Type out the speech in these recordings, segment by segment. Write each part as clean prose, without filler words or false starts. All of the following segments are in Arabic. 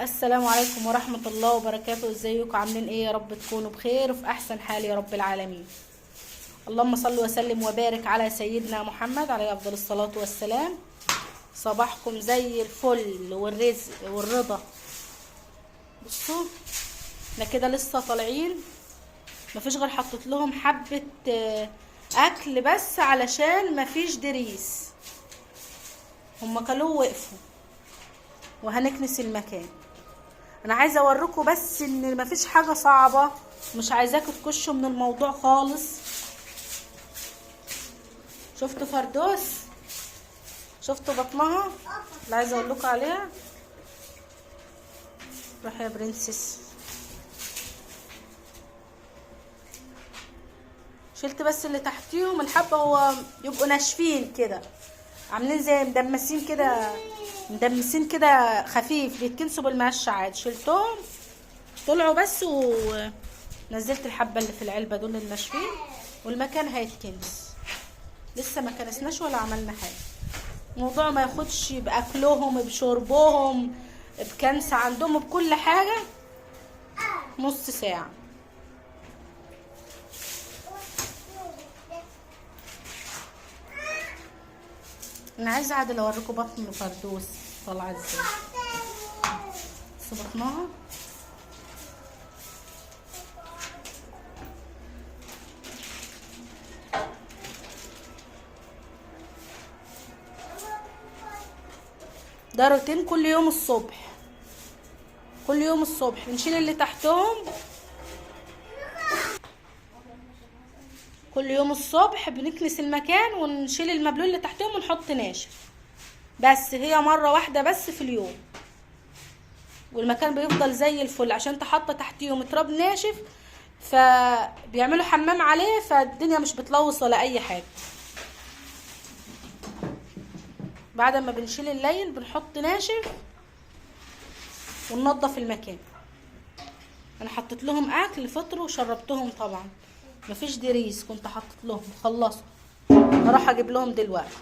السلام عليكم ورحمة الله وبركاته. ازيكم عاملين ايه؟ يا رب تكونوا بخير وفي احسن حال يا رب العالمين. اللهم صل وسلم وبارك على سيدنا محمد عليه افضل الصلاة والسلام. صباحكم زي الفل والرزق والرضا. بصوا احنا كده لسه طالعين، مفيش غير حطيت لهم حبة اكل بس علشان مفيش دريس. هما كلوا وقفوا وهنكنس المكان. انا عايزه اوريكم بس ان مفيش حاجه صعبه، مش عايزاكم تكشوا من الموضوع خالص. شفتوا فردوس؟ شفتوا بطنها اللي عايزه اقول لكم عليها؟ روح يا برنسس. شلت بس اللي تحتيهم الحبه، هو يبقوا ناشفين كده، عاملين زي مدمسين كده، مدمسين كده خفيف، بيتكنسوا بالمقشه عادي. شلتهم طلعوا بس ونزلت الحبه اللي في العلبه دول الناشفين، والمكان هيتكنس. لسه ما كنسناش ولا عملنا حاجه. الموضوع ما ياخدش باكلهم بشربهم بكنسه عندهم بكل حاجه نص ساعه. انا عايزه اعدل اوريكم بطن فردوس طالعه ازاي. بصوا بطنها ده روتين كل يوم الصبح. كل يوم الصبح بنشيل اللي تحتهم، كل يوم الصبح بنكنس المكان ونشيل المبلول اللي تحتهم ونحط ناشف. بس هي مرة واحدة بس في اليوم، والمكان بيفضل زي الفل عشان انت حاطه تحتيهم تراب ناشف، فبيعملوا حمام عليه، فالدنيا مش بتلوث ولا اي حاجة. بعد ما بنشيل اللين بنحط ناشف وننضف المكان. انا حطيت لهم اكل فطروا وشربتهم طبعا، مفيش دريس كنت حطيت لهم، خلصوا. هروح اجيب لهم دلوقتي.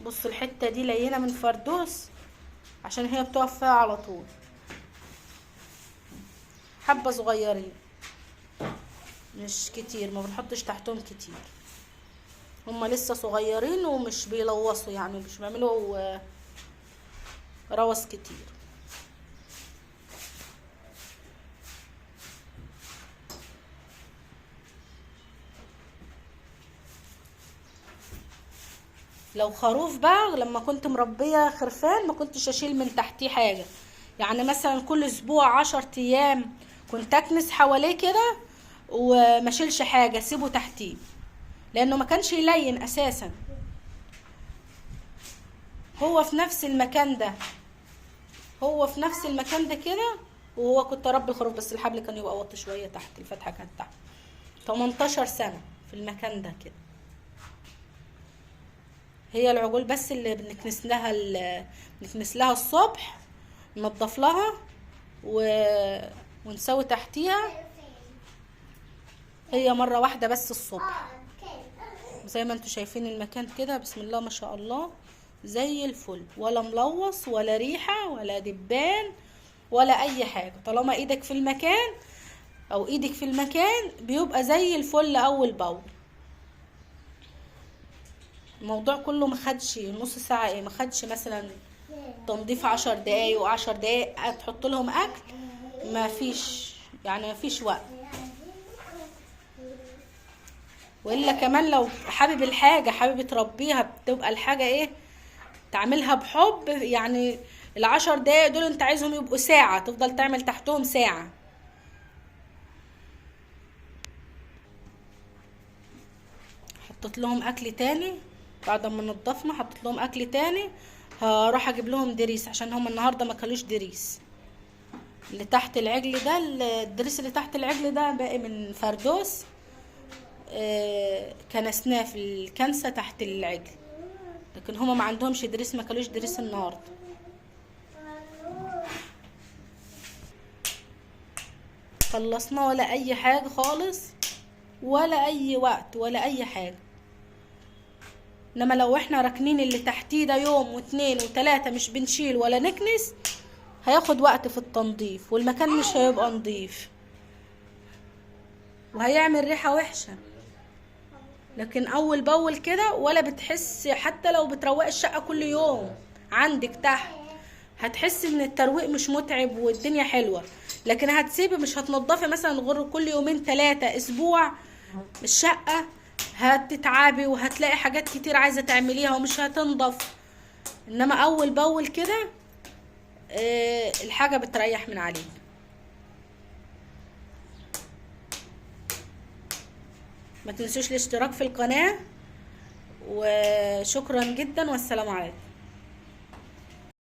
بص الحته دي لينه من فردوس عشان هي بتقف فيها على طول، حبه صغيرين مش كتير، ما بنحطش تحتهم كتير. هما لسه صغيرين ومش بيلوثوا، يعني مش بيعملوا روث كتير. لو خروف بقى، لما كنت مربيه خرفان ما كنتش اشيل من تحتيه حاجه، يعني مثلا كل اسبوع 10 ايام كنت اكنس حواليه كده وما اشيلش حاجه، اسيبه تحتيه لانه ما كانش يلين اساسا. هو في نفس المكان ده، هو في نفس المكان ده كده، وهو كنت اربي الخروف بس الحبل كان يبقى واطي شويه تحت، الفتحه كانت تحت. 18 سنه في المكان ده كده. هي العجول بس اللي بنكنس لها الصبح، ننضف لها ونسوي تحتيها. هي مرة واحدة بس الصبح. زي ما انتوا شايفين المكان كده، بسم الله ما شاء الله زي الفل، ولا ملوث ولا ريحة ولا دبان ولا اي حاجة. طالما ايدك في المكان او ايدك في المكان بيبقى زي الفل اول باول. الموضوع كله مخدش نص ساعة، ايه مخدش مثلا تنظيف 10 دقايق و10 دقايق تحط لهم اكل، ما فيش يعني، ما فيش وقت. والا كمان لو حابب الحاجة حابب تربيها، بتبقى الحاجة ايه تعملها بحب، يعني ال10 دقايق دول انت عايزهم يبقوا ساعة، تفضل تعمل تحتهم ساعة. حطيت لهم اكل تاني بعد ما نضفنا، حطيت لهم اكل تاني. هروح اجيب لهم دريس عشان هم النهارده ما كلوش دريس. اللي تحت العجل ده، الدريس اللي تحت العجل ده باقي من فردوس، كنسناه في الكنسه تحت العجل، لكن هما ما عندهمش دريس، ما كلوش دريس النهارده. خلصنا ولا اي حاجه خالص، ولا اي وقت ولا اي حاجه. انما لو احنا راكنين اللي تحتيه ده يوم واتنين وتلاتة مش بنشيل ولا نكنس، هياخد وقت في التنظيف والمكان مش هيبقى نظيف وهيعمل ريحة وحشة. لكن اول باول كده ولا بتحس، حتى لو بتروق الشقة كل يوم عندك تحت هتحس ان الترويق مش متعب والدنيا حلوة. لكن هتسيبي مش هتنضفي مثلا غير كل يومين تلاتة اسبوع الشقة، هتتعبي وهتلاقي حاجات كتير عايزة تعمليها ومش هتنضف. انما اول باول كده الحاجة بتريح من عليك. ما تنسوش الاشتراك في القناة، وشكرا جدا والسلام عليكم.